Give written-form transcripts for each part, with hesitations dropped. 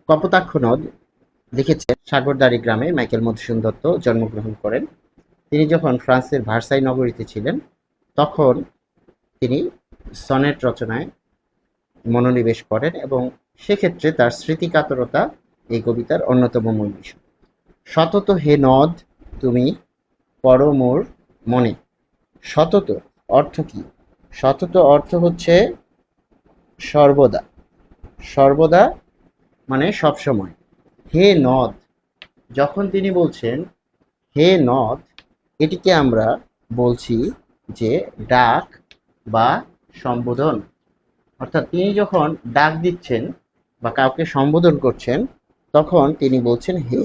কপোতাক্ষ নদ লিখেছেন সাগরদাড়ি গ্রামে মাইকেল মধুসূদন দত্ত জন্মগ্রহণ করেন। তিনি যখন ফ্রান্সের ভার্সাই নগরীতে ছিলেন তখন তিনি সনেট রচনায় মনোনিবেশ করেন এবং সেক্ষেত্রে তার স্মৃতিকাতরতা এই কবিতার অন্যতম মূল বিষয়। সতত হে নদ তুমি পর মোর মনে। সতত অর্থ কি? সতত অর্থ হচ্ছে সর্বদা। সর্বদা মানে সবসময়। হে নদ, যখন তিনি বলছেন হে নদ, এটিকে আমরা বলছি যে ডাক বা সম্বোধন। অর্থাৎ তিনি যখন ডাক দিচ্ছেন বা কাউকে সম্বোধন করছেন তখন তিনি বলছেন হে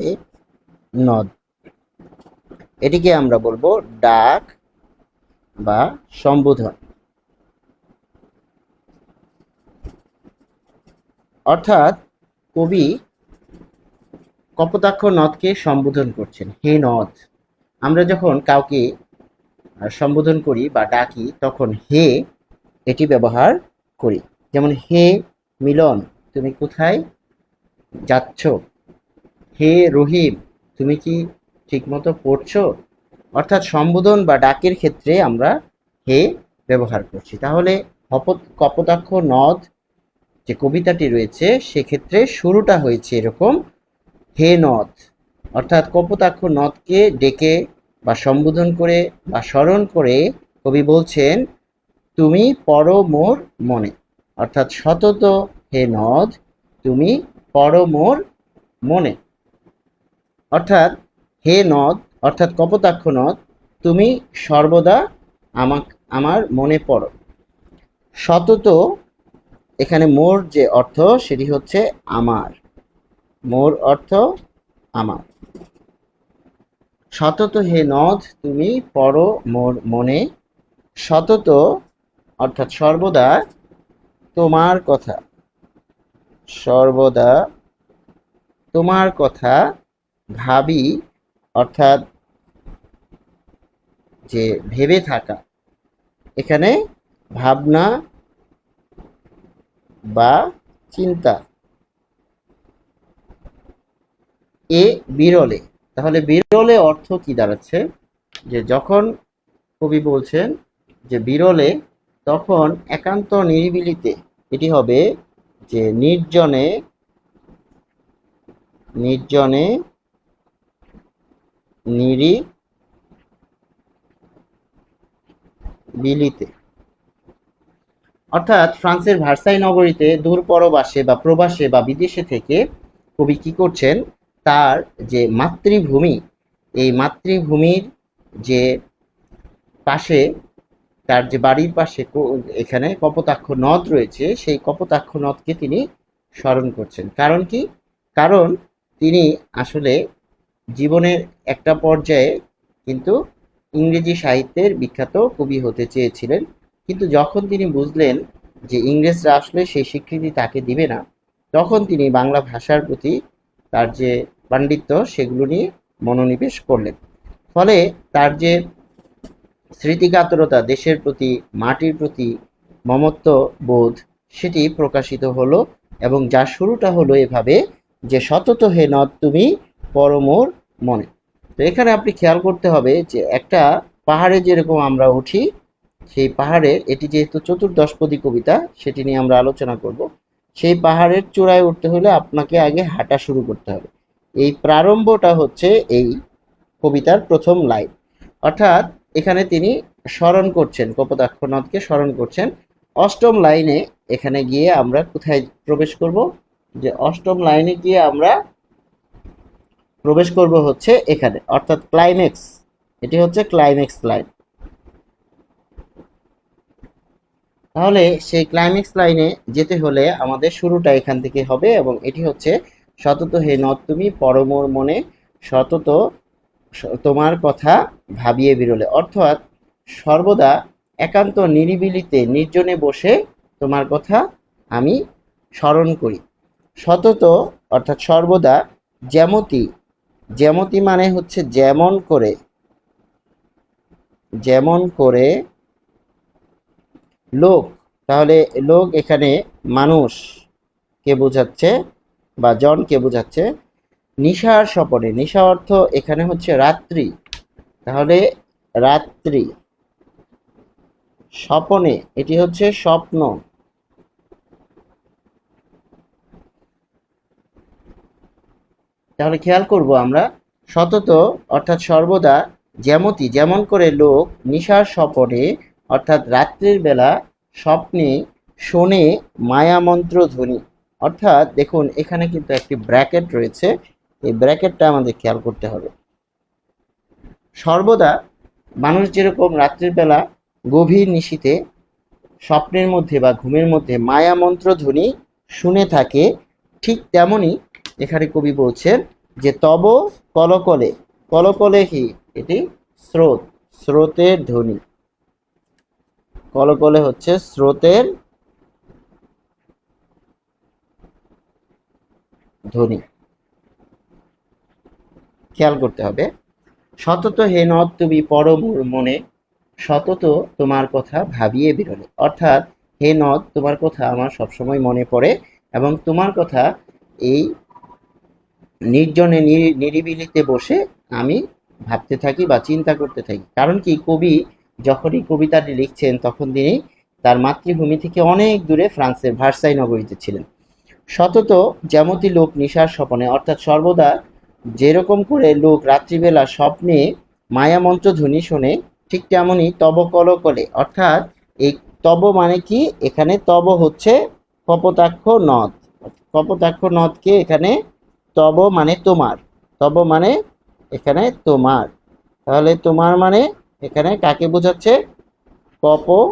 নদ। এটিকে আমরা বলবো ডাক বা সম্বোধন। অর্থাৎ কবি কপোতাক্ষ নদকে সম্বোধন করছেন, হে নদ। আমরা যখন কাউকে সম্বোধন করি বা ডাকি তখন হে এটি ব্যবহার করি। যেমন হে মিলন, তুমি কোথায় যাচ্ছ? হে রহিম, তুমি কি ঠিকমতো পড়ছো? অর্থাৎ সম্বোধন বা ডাকের ক্ষেত্রে আমরা হে ব্যবহার করছি। তাহলে কপোতাক্ষ নদ যে কবিতাটি রয়েছে সেক্ষেত্রে শুরুটা হয়েছে এরকম, হে নদ। অর্থাৎ কপোতাক্ষ নদকে ডেকে বা সম্বোধন করে বা স্মরণ করে কবি বলছেন তুমি পর মোর মনে। অর্থাৎ সতত হে নদ তুমি পর মোর মনে। অর্থাৎ হে নদ অর্থাৎ কপোতাক্ষ নদ তুমি সর্বদা আমার মনে পড়ো। সতত এখানে মোর যে অর্থ সেটি হচ্ছে আমার। মোর অর্থ আমার। সতত হে নদ তুমি পর মোর মনে। সতত অর্থাৎ সর্বদা তোমার কথা। সর্বদা তোমার কথা ভাবি। অর্থাৎ যে ভেবে থাকা, এখানে ভাবনা বা চিন্তা। এ বিরলে, তাহলে বিরলে অর্থ কি দাঁড়াচ্ছে? যে যখন কবি বলছেন যে বিরলে তখন একান্ত নিরিবিলিতে, এটি হবে যে নির্জনে। নির্জনে নিরিবিলিতে। অর্থাৎ ফ্রান্সের ভার্সাই নগরীতে দূর পরবাসে বা প্রবাসে বা বিদেশে থেকে কবি কি করছেন, তার যে মাতৃভূমি, এই মাতৃভূমির যে পাশে, তার যে বাড়ির পাশে এখানে কপোতাক্ষ নদ রয়েছে, সেই কপোতাক্ষ নদকে তিনি স্মরণ করছেন। কারণ কি? কারণ তিনি আসলে জীবনের একটা পর্যায়ে কিন্তু ইংরেজি সাহিত্যের বিখ্যাত কবি হতে চেয়েছিলেন, কিন্তু যখন তিনি বুঝলেন যে ইংরেজরা আসলে সেই স্বীকৃতি তাকে দিবে না, তখন তিনি বাংলা ভাষার প্রতি তার যে পাণ্ডিত্য সেগুলো নিয়ে মনোনিবেশ করলেন। ফলে তার যে স্মৃতিকাতরতা, দেশের প্রতি, মাটির প্রতি মমত্ব বোধ, সেটি প্রকাশিত হলো এবং যার শুরুটা হলো এভাবে যে সতত হে নদ তুমি পর মোর মনে। তো এখানে আপনি খেয়াল করতে হবে যে একটা পাহাড়ে যেরকম আমরা উঠি, সেই পাহাড়ের, এটি যেহেতু চতুর্দশপদী কবিতা সেটি নিয়ে আমরা আলোচনা করব, সেই পাহাড়ের চূড়ায় উঠতে হলে আপনাকে আগে হাঁটা শুরু করতে হবে। এই প্রারম্ভটা হচ্ছে এই কবিতার প্রথম লাইন। অর্থাৎ এখানে তিনি স্মরণ করছেন, কপোতাক্ষ নদকে স্মরণ করছেন। অষ্টম লাইনে এখানে গিয়ে আমরা কোথায় প্রবেশ করব? যে অষ্টম লাইনে গিয়ে আমরা প্রবেশ করব হচ্ছে এখানে, অর্থাৎ ক্লাইম্যাক্স। এটি হচ্ছে ক্লাইম্যাক্স লাইন। তাহলে সেই ক্লাইম্যাক্স লাইনে যেতে হলে আমাদের শুরুটা এখান থেকে হবে এবং এটি হচ্ছে সতত হে নদ তুমি পর মোর মনে। সতত তোমার কথা ভাবিয়ে বিরলে। অর্থাৎ সর্বদা একান্ত নিরিবিলিতে নির্জনে বসে তোমার কথা আমি স্মরণ করি। সতত অর্থাৎ সর্বদা। যেমতি, যেমতি মানে হচ্ছে যেমন করে। যেমন করে লোক, তাহলে লোক এখানে মানুষ কে বোঝাচ্ছে। বা জনকে বোঝাচ্ছে। নিশার স্বপনে, নিশা অর্থ এখানে হচ্ছে রাত্রি, তাহলে রাত্রি। স্বপনে এটি হচ্ছে স্বপ্ন। তাহলে খেয়াল করব আমরা, সতত অর্থাৎ সর্বদা, যেমতি যেমন করে লোক নিশার স্বপনে অর্থাৎ রাত্রির বেলা স্বপ্নে শোনে মায়ামন্ত্র ধ্বনি। অর্থাৎ দেখুন এখানে কিন্তু একটি ব্র্যাকেট রয়েছে, এই ব্র্যাকেটটা আমাদের খেয়াল করতে হবে। সর্বদা মানুষ যেরকম রাত্রির বেলা গভীর নিশীথে স্বপ্নের মধ্যে বা ঘুমের মধ্যে মায়ামন্ত্র ধ্বনি শুনে থাকে, ঠিক তেমনি এখানে কবি বলছেন যে তব কলকলে, কলকলে কি, এটি স্রোত, স্রোতের ধ্বনি। কলকলে হচ্ছে স্রোতের ধ্বনি, খেয়াল করতে হবে। সতত হে নদ তুমি পরম মনে, সতত তোমার কথা ভাবিয়ে বিরলে। অর্থাৎ হে নদ, তোমার কথা আমার সবসময় মনে পড়ে এবং তোমার কথা এই নির্জনে নিরিবিলিতে বসে আমি ভাবতে থাকি বা চিন্তা করতে থাকি। কারণ কি, কবি যখনই কবিতাটি লিখছেন তখন তিনি তার মাতৃভূমি থেকে অনেক দূরে ফ্রান্সের ভার্সাই নগরীতে ছিলেন। সতত যেমতি লোক নিশার স্বপনে, অর্থাৎ সর্বদা যেরকম করে লোক রাত্রিবেলা স্বপ্নে মায়ামন্ত্র ধ্বনি শোনে, ঠিক তেমনই তব কলকলে, অর্থাৎ এই তব মানে কি, এখানে তব হচ্ছে কপোতাক্ষ নদ, কপোতাক্ষ নদকে এখানে তব মানে তোমার, তব মানে এখানে তোমার, তাহলে তোমার মানে এখানে কাকে বোঝাচ্ছে, কপোতাক্ষ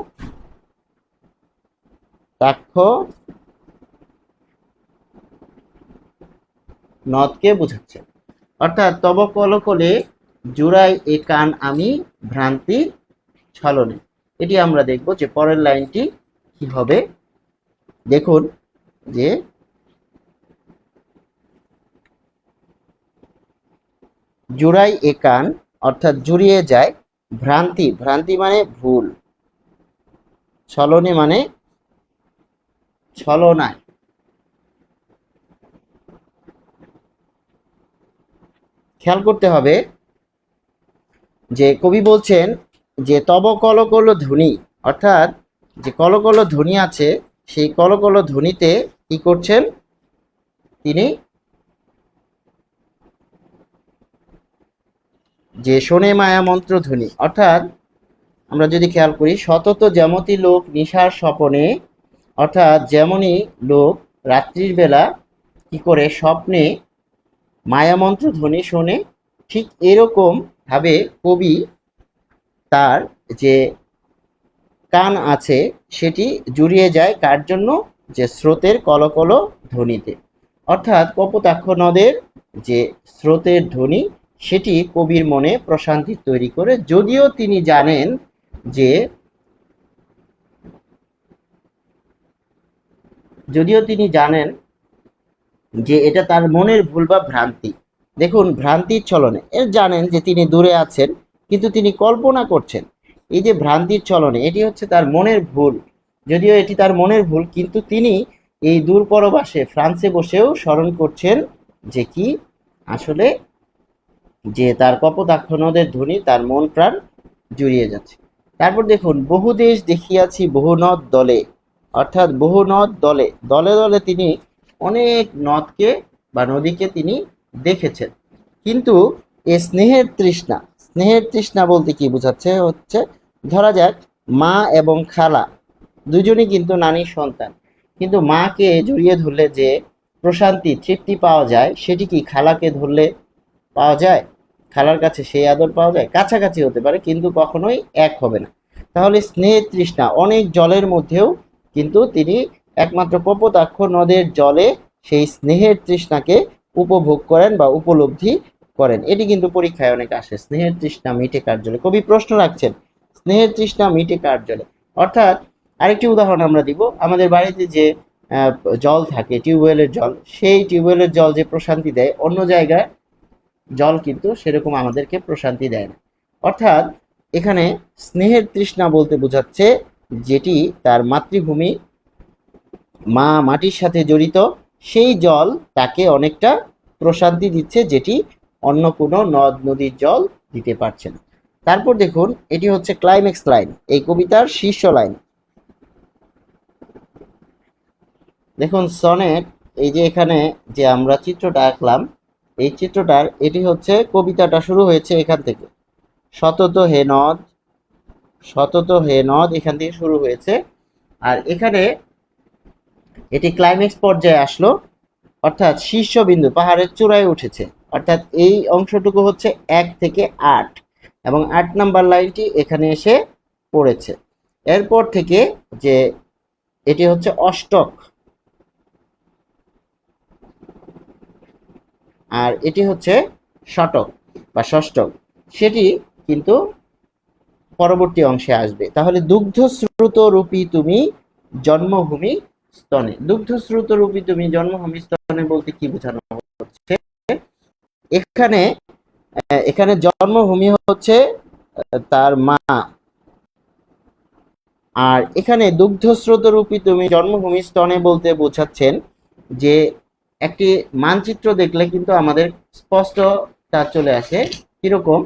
নদকে বোঝাচ্ছে। অর্থাৎ তব কলকলে জুড়াই এ কান আমি ভ্রান্তি ছলনে। এটি আমরা দেখব যে পরের লাইনটি কি হবে। দেখুন যে জুড়াই এ কান অর্থাৎ জুড়িয়ে যায়, ভ্রান্তি, ভ্রান্তি মানে ভুল, ছলনে মানে ছলনায়। খেয়াল করতে হবে যে কবি বলছেন যে তব কলকল ধ্বনি, অর্থাৎ যে কলকল ধ্বনি আছে সেই কলকল ধ্বনিতে কি করছেন তিনি, যে শোনে মায়া মন্ত্র ধ্বনি। অর্থাৎ আমরা যদি খেয়াল করি, সতত যেমতি লোক নিশার স্বপনে, অর্থাৎ যেমনই লোক রাত্রির বেলা কি করে স্বপ্নে মায়ামন্ত্র ধ্বনি শোনে, ঠিক এরকম ভাবে কবি তার যে কান আছে সেটি জুড়িয়ে যায় কার জন্য, যে স্রোতের কলকল ধ্বনিতে। অর্থাৎ কপোতাক্ষ নদের যে স্রোতের ধ্বনি সেটি কবির মনে প্রশান্তি তৈরি করে, যদিও তিনি জানেন যে এটা তার মনের ভুল বা ভ্রান্তি। দেখুন ভ্রান্তির ছলনে এর জানেন যে তিনি দূরে আছেন, কিন্তু তিনি কল্পনা করছেন। এই যে ভ্রান্তির ছলনে, এটি হচ্ছে তার মনের ভুল, যদিও এটি তার মনের ভুল, কিন্তু তিনি এই দূর পরবাসে ফ্রান্সে বসেও স্মরণ করছেন যে কি, আসলে যে তার কপোতাক্ষ নদের ধ্বনি তার মন প্রাণ জুড়িয়ে যাচ্ছে। তারপর দেখুন বহু দেশ দেখিয়াছি বহু নদ দলে, অর্থাৎ বহু নদ দলে, দলে দলে তিনি অনেক নদকে বা নদীকে তিনি দেখেছেন, কিন্তু এ স্নেহের তৃষ্ণা, স্নেহের তৃষ্ণা বলতে কি বোঝাচ্ছে, হচ্ছে ধরা যাক মা এবং খালা দুজনই কিন্তু নারীর সন্তান, কিন্তু মাকে জড়িয়ে ধরলে যে প্রশান্তি তৃপ্তি পাওয়া যায় সেটি কি খালাকে ধরলে পাওয়া যায়, খালার কাছে সেই আদর পাওয়া যায়, কাছাকাছি হতে পারে কিন্তু কখনোই এক হবে না। তাহলে স্নেহের তৃষ্ণা, অনেক জলের মধ্যেও কিন্তু তিনি একমাত্র কপোতাক্ষ নদের জলে সেই স্নেহের তৃষ্ণাকে উপভোগ করেন বা উপলব্ধি করেন। এটি কিন্তু পরীক্ষায় অনেক আসে, স্নেহের তৃষ্ণা মিটে কার জলে, কবি প্রশ্ন রাখছেন স্নেহের তৃষ্ণা মিটে কার জলে। অর্থাৎ আরেকটি উদাহরণ আমরা দিব, আমাদের বাড়িতে যে জল থাকে টিউবওয়েলের জল, সেই টিউবওয়েলের জল যে প্রশান্তি দেয় অন্য জায়গায় জল কিন্তু সেরকম আমাদেরকে প্রশান্তি দেয় না। অর্থাৎ এখানে স্নেহের তৃষ্ণা বলতে বোঝাচ্ছে যেটি তার মাতৃভূমি মা মাটির সাথে জড়িত সেই জল তাকে অনেকটা প্রশান্তি দিচ্ছে, যেটি অন্য কোনো নদ নদীর জল দিতে পারছে না। তারপর দেখুন, এটি হচ্ছে ক্লাইম্যাক্স লাইন, এই কবিতার শীর্ষ লাইন। দেখুন সনেট, এই যে এখানে যে আমরা চিত্রটা আঁকলাম, এই চিত্রটার এটি হচ্ছে কবিতাটা শুরু হয়েছে এখান থেকে, সতত হে নদ, সতত হে নদ, এখান থেকে শুরু হয়েছে। আর এখানে এটি ক্লাইম্যাক্স পর্যায়ে আসলো, অর্থাৎ শীর্ষবিন্দু পাহাড়ের চূড়ায় উঠেছে, অর্থাৎ এই অংশটুকু হচ্ছে 1 থেকে 8, এবং 8 নাম্বার লাইনটি এখানে এসে পড়েছে। এরপর থেকে যে এটি হচ্ছে অষ্টক, আর এটি হচ্ছে শতক বা ষষ্ঠক, সেটি কিন্তু পরবর্তী অংশে আসবে। তাহলে দুগ্ধ স্রোত রূপী তুমি জন্মভূমি স্তনে, দুগ্ধ স্রোত রূপী তুমি জন্মভূমি স্তনে বলতে কি বোঝানো হচ্ছে? এখানে এখানে জন্মভূমি হচ্ছে তার মা, আর এখানে দুগ্ধ স্রোত রূপী তুমি জন্মভূমি স্তনে বলতে বোঝাচ্ছেন যে একটি মানচিত্র দেখলে কিন্তু আমাদের স্পষ্ট তা চলে আসে। কিরকম?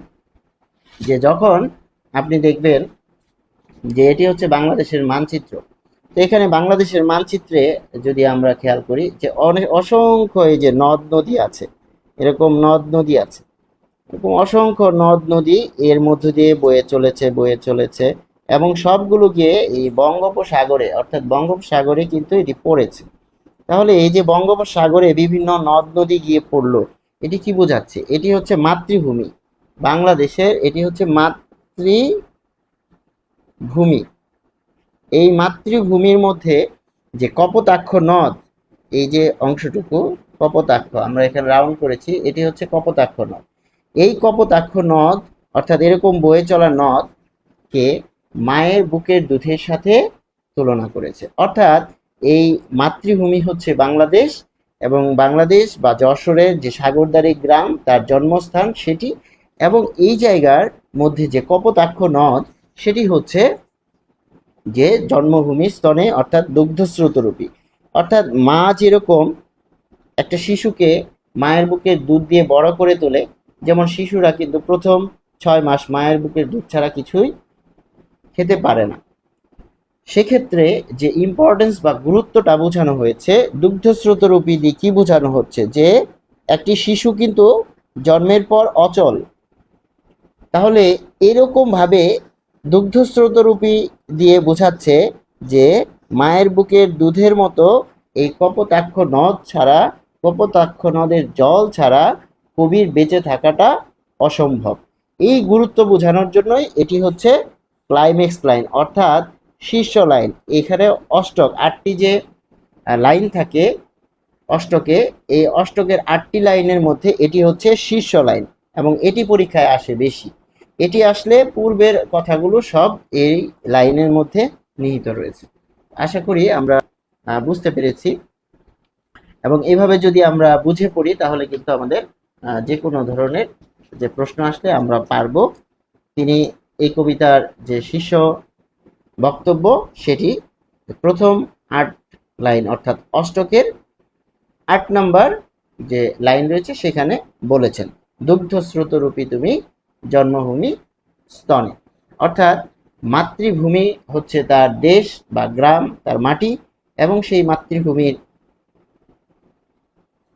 যে যখন আপনি দেখবেন যে এটি হচ্ছে বাংলাদেশের মানচিত্র, তো এখানে বাংলাদেশের মানচিত্রে যদি আমরা খেয়াল করি যে অনেক অসংখ্য এই যে নদ নদী আছে, এরকম নদ নদী আছে, এরকম অসংখ্য নদ নদী এর মধ্য দিয়ে বয়ে চলেছে, এবং সবগুলো গিয়ে এই বঙ্গোপসাগরে, অর্থাৎ বঙ্গোপসাগরে কিন্তু এটি পড়েছে। তাহলে এই যে বঙ্গোপসাগরে বিভিন্ন নদ নদী গিয়ে পড়লো, এটি কি বোঝাচ্ছে? এটি হচ্ছে মাতৃভূমি বাংলাদেশের, এটি হচ্ছে মাতৃভূমি। এই মাতৃভূমির মধ্যে যে কপোতাক্ষ নদ, এই যে অংশটুকু কপোতাক্ষ আমরা এখানে রাউন্ড করেছি, এটি হচ্ছে কপোতাক্ষ নদ। এই কপোতাক্ষ নদ, অর্থাৎ এরকম বয়ে চলা নদকে মায়ের বুকের দুধের সাথে তুলনা করেছে। অর্থাৎ এই মাতৃভূমি হচ্ছে বাংলাদেশ, এবং বাংলাদেশ বা যশোরের যে সাগরদাড়ি গ্রাম তার জন্মস্থান সেটি, এবং এই জায়গার মধ্যে যে কপোতাক্ষ নদ সেটি হচ্ছে যে জন্মভূমি স্তনে, অর্থাৎ দুগ্ধস্রোতরূপী। অর্থাৎ মা যেরকম একটা শিশুকে মায়ের বুকের দুধ দিয়ে বড় করে তোলে, যেমন শিশুরা কিন্তু প্রথম 6 মাস মায়ের বুকের দুধ ছাড়া কিছুই খেতে পারে না, সেক্ষেত্রে যে ইম্পর্টেন্স বা গুরুত্বটা বোঝানো হয়েছে দুগ্ধস্রোতরূপী দিয়ে কি বোঝানো হচ্ছে? যে একটি শিশু কিন্তু জন্মের পর অচল, তাহলে এরকম ভাবে দুগ্ধস্রোতরূপী দিয়ে বোঝাচ্ছে যে মায়ের বুকের দুধের মতো এই কপোতাক্ষ নদ ছাড়া, কপোতাক্ষ নদের জল ছাড়া কবির বেঁচে থাকাটা অসম্ভব। এই গুরুত্ব বোঝানোর জন্যই এটি হচ্ছে ক্লাইম্যাক্স লাইন, অর্থাৎ শীর্ষ লাইন। এখানে অষ্টক, 8টি যে লাইন থাকে অষ্টকে, এই অষ্টকের 8টি লাইনের মধ্যে এটি হচ্ছে শীর্ষ লাইন, এবং এটি পরীক্ষায় আসে বেশি। এটি আসলে পূর্বের কথাগুলো সব এই লাইনের মধ্যে নিহিত রয়েছে। আশা করি আমরা বুঝতে পেরেছি, এবং এইভাবে যদি আমরা বুঝে পড়ি তাহলে কিন্তু আমাদের যে কোনো ধরনের যে প্রশ্ন আসলে আমরা পারবো। তিনি এই কবিতার যে শীর্ষ বক্তব্য সেটি প্রথম 8 লাইন, অর্থাৎ অষ্টকের 8 নাম্বার যে লাইন রয়েছে সেখানে বলেছেন, দুগ্ধস্রোতরূপী তুমি জন্মভূমি স্তনে। অর্থাৎ মাতৃভূমি হচ্ছে তার দেশ বা গ্রাম, তার মাটি, এবং সেই মাতৃভূমির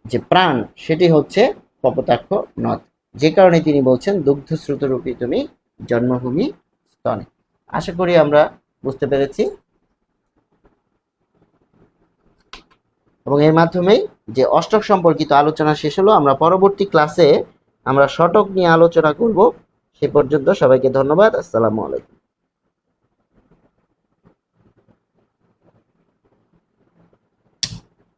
যে প্রাণ সেটি হচ্ছে কপোতাক্ষ নদ, যে কারণে তিনি বলছেন দুগ্ধস্রোতরূপী তুমি জন্মভূমি স্তনে। আশা করি আমরা বুঝতে পেরেছি, এবং এর মাধ্যমেই যে অষ্টক সম্পর্কিত আলোচনা শেষ হলো। আমরা পরবর্তী ক্লাসে আমরা শতক নিয়ে আলোচনা করব। সে পর্যন্ত সবাইকে ধন্যবাদ। আসসালামু আলাইকুম।